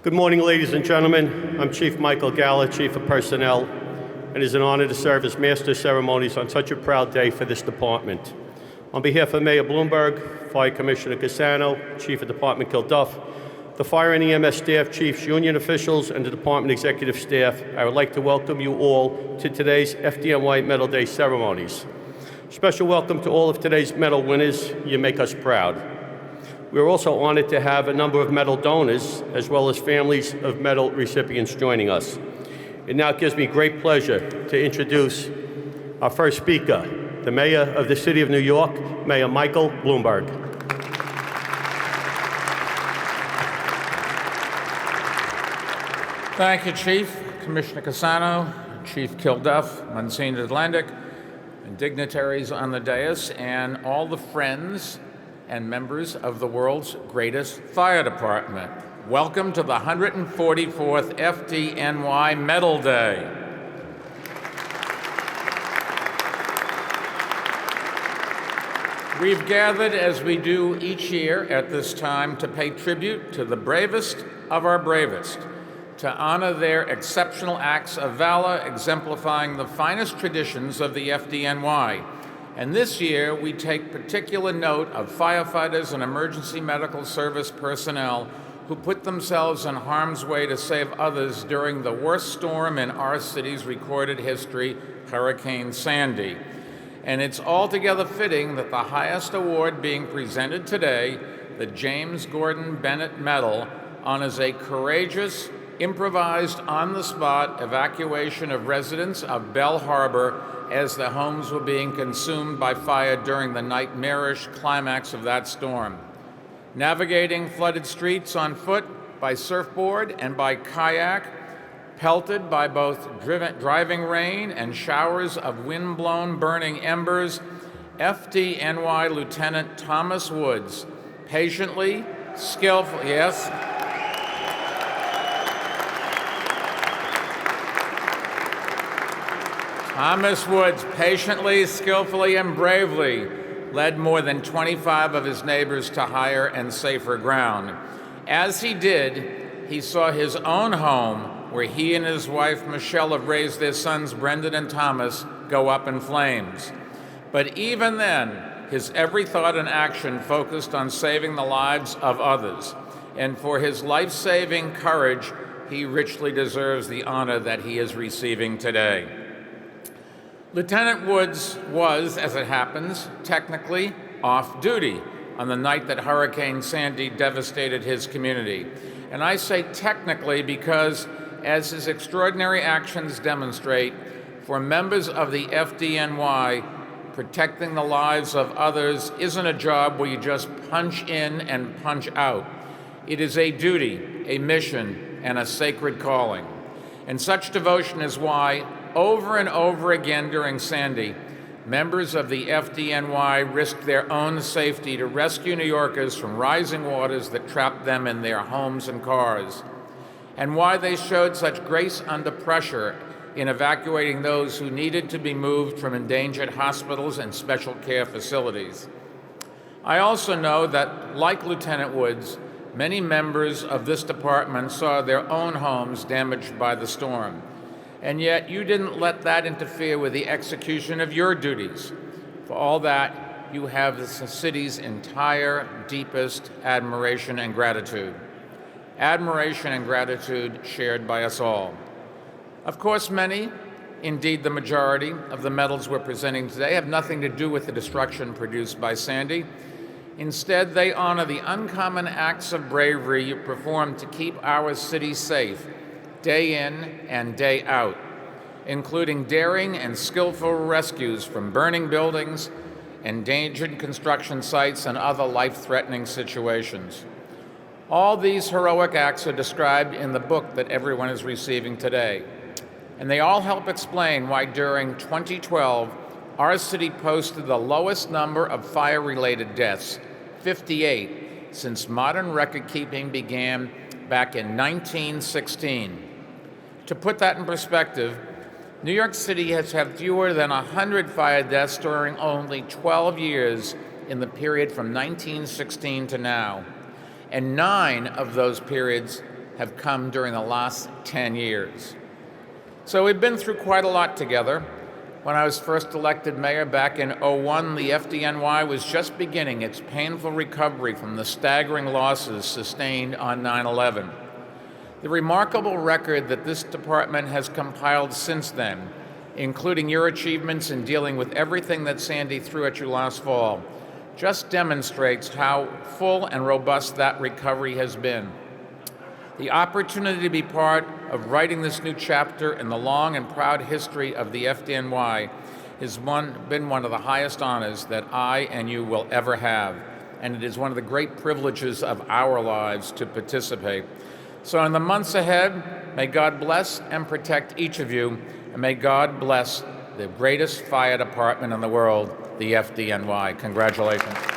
Good morning, ladies and gentlemen. I'm Chief Michael Galla, Chief of Personnel, and it is an honor to serve as Master of Ceremonies on such a proud day for this department. On behalf of Mayor Bloomberg, Fire Commissioner Cassano, Chief of Department Kilduff, the Fire and EMS staff, chiefs, union officials, and the department executive staff, I would like to welcome you all to today's FDNY Medal Day ceremonies. Special welcome to all of today's medal winners. You make us proud. We are also honored to have a number of medal donors, as well as families of medal recipients joining us. It now gives me great pleasure to introduce our first speaker, the Mayor of the City of New York, Mayor Michael Bloomberg. Thank you, Chief. Commissioner Cassano, Chief Kilduff, Monsignor Atlantic, and dignitaries on the dais, and all the friends and members of the world's greatest fire department. Welcome to the 144th FDNY Medal Day. We've gathered, as we do each year at this time, to pay tribute to the bravest of our bravest, to honor their exceptional acts of valor exemplifying the finest traditions of the FDNY. And this year, we take particular note of firefighters and emergency medical service personnel who put themselves in harm's way to save others during the worst storm in our city's recorded history, Hurricane Sandy. And it's altogether fitting that the highest award being presented today, the James Gordon Bennett Medal, honors a courageous, improvised, on-the-spot evacuation of residents of Bell Harbor as their homes were being consumed by fire during the nightmarish climax of that storm. Navigating flooded streets on foot, by surfboard, and by kayak, pelted by both driving rain and showers of wind-blown burning embers, FDNY Lieutenant Thomas Woods patiently, skillfully, yes? Thomas Woods patiently, skillfully, and bravely led more than 25 of his neighbors to higher and safer ground. As he did, he saw his own home, where he and his wife Michelle have raised their sons Brendan and Thomas, go up in flames. But even then, his every thought and action focused on saving the lives of others. And for his life-saving courage, he richly deserves the honor that he is receiving today. Lieutenant Woods was, as it happens, technically off duty on the night that Hurricane Sandy devastated his community. And I say technically because, as his extraordinary actions demonstrate, for members of the FDNY, protecting the lives of others isn't a job where you just punch in and punch out. It is a duty, a mission, and a sacred calling. And such devotion is why, over and over again during Sandy, members of the FDNY risked their own safety to rescue New Yorkers from rising waters that trapped them in their homes and cars, and why they showed such grace under pressure in evacuating those who needed to be moved from endangered hospitals and special care facilities. I also know that, like Lieutenant Woods, many members of this department saw their own homes damaged by the storm. And yet you didn't let that interfere with the execution of your duties. For all that, you have the city's entire deepest admiration and gratitude. Admiration and gratitude shared by us all. Of course, many, indeed the majority, of the medals we're presenting today have nothing to do with the destruction produced by Sandy. Instead, they honor the uncommon acts of bravery you performed to keep our city safe, day in and day out, including daring and skillful rescues from burning buildings, endangered construction sites, and other life-threatening situations. All these heroic acts are described in the book that everyone is receiving today, and they all help explain why during 2012, our city posted the lowest number of fire-related deaths, 58, since modern record-keeping began back in 1916. To put that in perspective, New York City has had fewer than 100 fire deaths during only 12 years in the period from 1916 to now, and 9 of those periods have come during the last 10 years. So we've been through quite a lot together. When I was first elected mayor back in '01, the FDNY was just beginning its painful recovery from the staggering losses sustained on 9/11. The remarkable record that this department has compiled since then, including your achievements in dealing with everything that Sandy threw at you last fall, just demonstrates how full and robust that recovery has been. The opportunity to be part of writing this new chapter in the long and proud history of the FDNY has been one of the highest honors that I and you will ever have, and it is one of the great privileges of our lives to participate. So in the months ahead, may God bless and protect each of you, and may God bless the greatest fire department in the world, the FDNY. Congratulations.